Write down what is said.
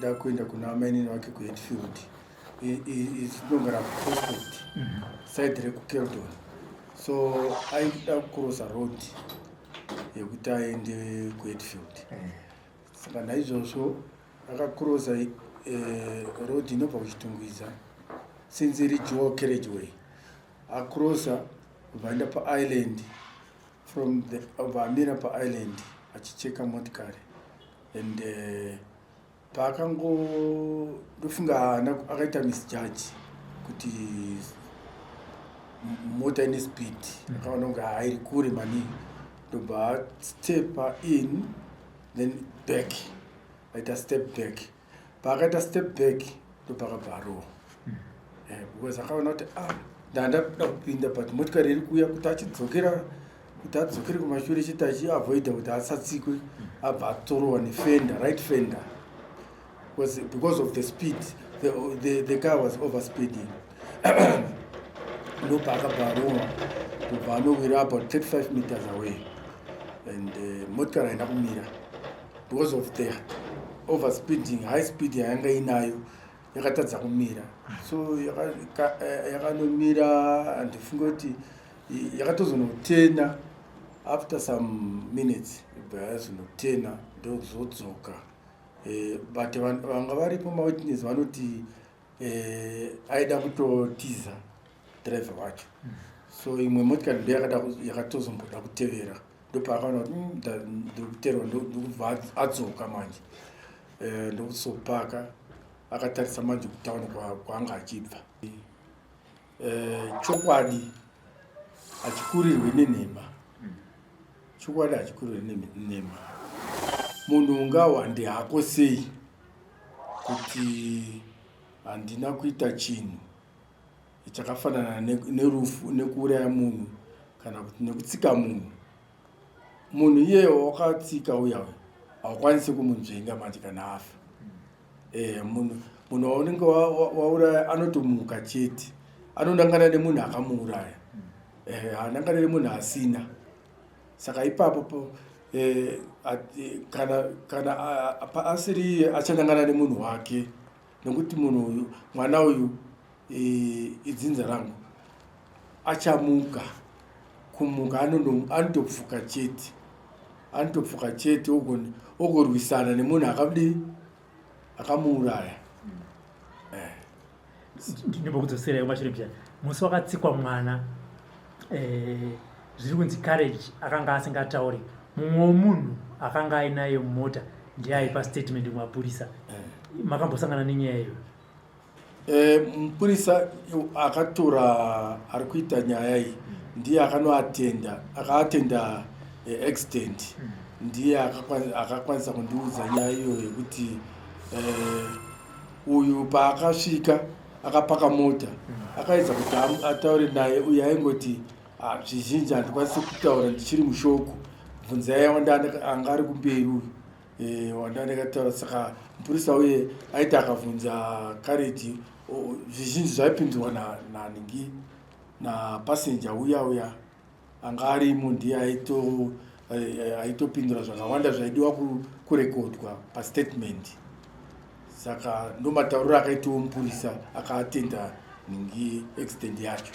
aida kuenda kuna amainini wake kuHatfield itinogara kuprospect side rekukeldon. So aida kucrossa road yekuti aende kuHatfield. Saka naizvozvo akacrossa road inobva kuchitungwiza since iri dual carriageway. Acrossa vaenda paisland from the vamira paisland achicheka motikari and paakangodofunga akaita misjudge kuti mota ine speed akaona kunge hairi kure maningi ndobva stepa in then back aita step back. Paakaita step back ndopakabvarowa because akaona kuti ndanda kupinda but motikari iri kuuya kuti achidzokera kuti adzokere kumashure chiti achiavoida kuti asatsikwe abva atorowa nefender, right fender, because of the speed. The car was overspeeding. No paakabvarowa kubva anowira about 35 meters away and motikari haina kumira because of the overspeeding, high speed yanga inayo yakatadza kumira. So yakanomira andifunga kuti yakatozonotena after some minutes yazonotena ndokuzodzoka. But vanga varipo mawitness vanoti aida kutotiza driver wacho. So imwe motikari yakatozomboda kutevera ndopaakaona kuti ndikuterwa ndokubva adzoka manje ndokusopaka akatarisa manje kutaona kwaanga achibva. Chokwadi achikurirwe nenhema, chokwadi achikurirwe nenhema. Munhu ungawande hako sei kuti handina kuita chinhu chakafanana nerufu, nekuuraya munhu kana kuti nekutsika munhu. Munhu iye wakatsika uya haukwanisi kumunzvenga manje kana afa. Munhu waunenge wauraya anotomuka chete, anodangana nemunhu akamuuraya, haanangane nemunhu asina. Saka ipapo kana asiri iye achanangana nemunhu wake, nekuti munhu uyu, mwana uyu idzinza rangu, achamuka. Kumuka anotopfuka chete, anotopfuka chete ogorwisana nemunhu akadii akamuuraya. Ndinoba kudzosera kumashure pya musi wakatsikwa mwana zviri kunzi carriage akanga asingatauri. Mumwe munhu akanga ainaye mumota ndiye aipa statement kumapurisa. Makambosangana nenyaya iyo? Mupurisa akatora ari kuita nyaya iyi ndiye akaatenda accident, ndiye akakwanisa kundiudza nyaya iyo yekuti uyu paakasvika akapaka mota akaedza kuti ataure naye. Uyu aingoti zvizhinji handikwanisi kutaura ndichiri mushoko, bvunzai anga ari kumberi uyu wandandakataura. Saka mupurisa uye aiti akabvunza kareji zvizhinji zvaipindurwa napassenger uya anga arimo, ndiye aitopindura zvakawanda zvaidiwa kurekodwa pastatement. Saka ndomatauriro akaitiwo mupurisa akaatenda nhingi accident yacho.